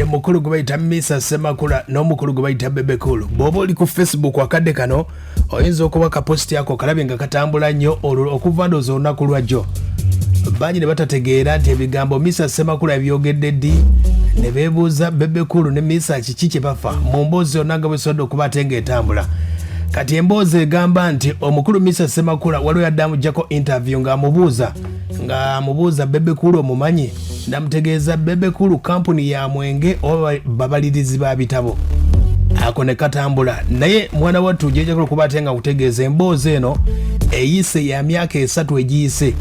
ye mukulu gubayita Mesarch Semaka n'omukulu gubayita Bebe Cool. Bw'oba oli ku Facebook akadde kano oyinza okuba ka post yako kalabye nga katambula nnyo okuva ndoozi olunaku lwajjo. Bangi ne batategeera nti ebigambo Mesarch Semaka ebyogedde ddi ne beebuuza Bebe Cool ne Mesarch kiki kye bafa mu mboozi yonna nga bwesobodde okuba ate ng'etambula. Kati emboozi egamba nti omukulu Mesarch Semaka waliwo yadde amuggyako interview ng'amubuuza Bebe Cool omumanyi, namutegeeza Bebe Cool kampuni ya mwenge oba babalirizi ba bitabo. Ako ne katambula naye mwana wattu gy'enjagala okuba ate nga kutegeeza emboozi eno eyise ya myaka 3 egiyise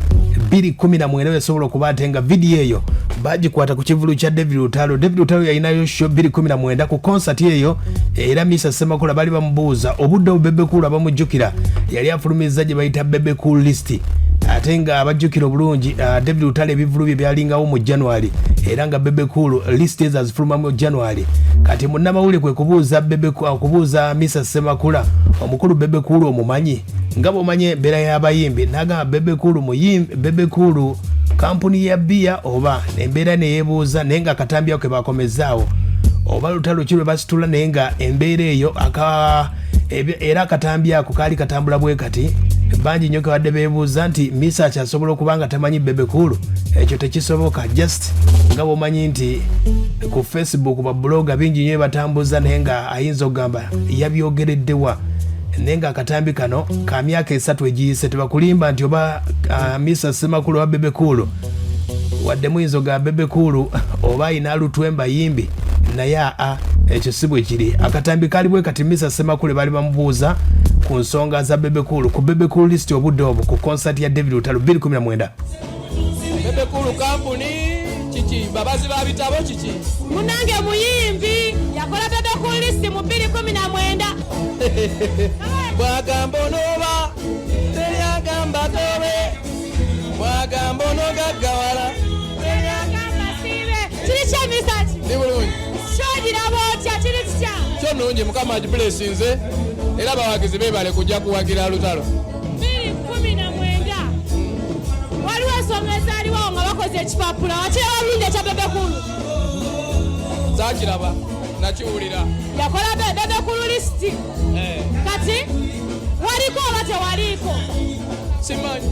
2019 esobola okuba ate nga vidiyo eyo bagikwata ku kivulu kya Olutalo. Olutalo yalinayo show 2019 ku concert eyo era Mesarch Semaka bali bamubuuza obudde Bebe Cool abamujjukira yali afulumiza gye bayita Bebe Cool list ate nga abajjukira obulungi Olutalo ebivulu bye byalingawo mu January era nga Bebe Cool list ezo azifuluma mu January. Kati munnamawulire kwe kubuuza kubuuza Mesarch Semaka omukulu Bebe Cool omumanyi nga bw'omanye embeera y'abayimbi n'agamba Bebe Cool muyimbi Bebe Cool kampuni ya bia oba embeera ne yeebuuza naye nga akatambi ako ke bakomezaawo oba lutalo ki lwe basitula naye nga embeera eyo era akatambi ako kaali katambula bwe kati. Bangi nnyo ke badde beebuuza nti Mesarch asobola okuba nga tamanyi Bebe Cool. Ekyo tekisoboka, just nga bw'omanyi nti ku Facebook babloga bingi nnyo batambuza naye nga ayinza okugamba yabyogereddewa naye nga akatambi kano ka myaka 3 egiyise. Tebakulimba nti oba Mesarch Semaka oba Bebe Cool wadde muyinza okugamba Bebe Cool oba ayina alutwemba yimbi naye ekyo si bwe kiri. Akatambi kali bwe kati Mesarch Semaka bali bamubuuza ku nsonga za Bebe Cool ku Bebe Cool list obudde obwo ku concert ya Olutalo 2019. Bebe Cool kampuni kiki babazi ba bitabo kiki munange muyimbi yakola Bebe Cool list mu 2019. Bwagamba onoba teryagamba tobe bwagamba onogaggawala teryagamba sibe kiri kya Mesarch ni bulungi shogira botya kiri kitya kyo nungi mukama agibulesinze era bawagizi beebale kujja kuwagira Olutalo 2019. Waliwo ensonga ezaaliwo nga bakoze ekipapula wakiraba bulungi ekya Bebe Cool saakiraba nakiwulira yakola Bebe Cool list kati waliko oba tewaliiko simanyi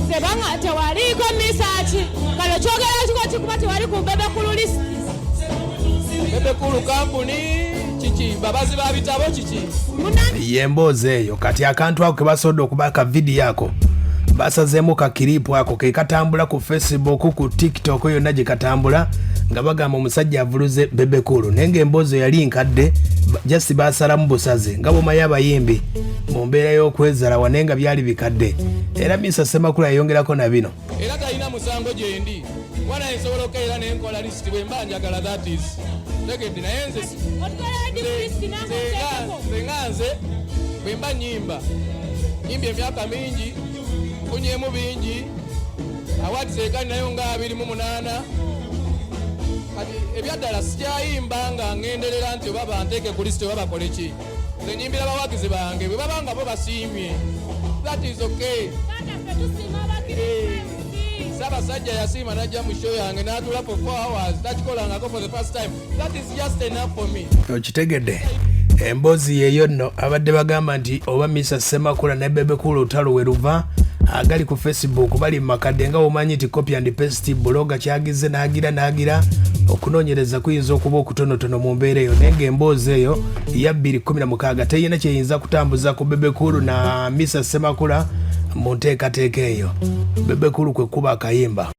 sebanga tewaliiko Mesarch kale kyogera kiko kikuba tewali ku Bebe Cool list. Bebe Cool kampuni kiki babazi ba bitabo kiki yemboozi eyo. Kati akantu ako ke basobodde okubaka vidiyo ako basazeemu ka kiripu ako ke katambula ku Facebook ku TikTok yonna gye katambula nga bagamba omusajja avuluze Bebe Cool naye ng'emboozi yali nkadde just basalamu busaze nga bw'omanyi abayimbi mu mbeera y'okwezalawa naye nga byali bikadde. Era Mesarch Semaka yayongerako na bino era talina musango gyendi wana ensobola okukeera nenkola list bwe mba njagala that is tegedde naye nze nze bwe mba nyimba emyaka mingi nfunyemu bingi awards ekali nayo nga 28 kati ebyaddala sikyayimba nga ngenderera nti oba banteeke ku lisiti oba bakole ki. Nze nyimbira abawagizi bange bwe baba nga bo basiimye that is okay. Sabasajja yasiima najja mu show yange n'atula for 4 hours takikolangako for the first time. That is just enough for me. Okitegedde emboozi yeeyo nno abadde bagamba nti oba Mesarch Semaka ne Bebe Cool Olutalo we luva agali ku Facebook bali makadde nga omanyi nti copy and paste bloga kyagize n'agira okunoonyereza kuyinza okuba okutonotono mu mbeera eyo naye ng'emboozi eyo ya 2016 teyina kyeyinza kutambuza ku Bebe Cool na Mesarch Semaka mu nteekateeka eyo. Bebe Cool kwe kuba akayimba.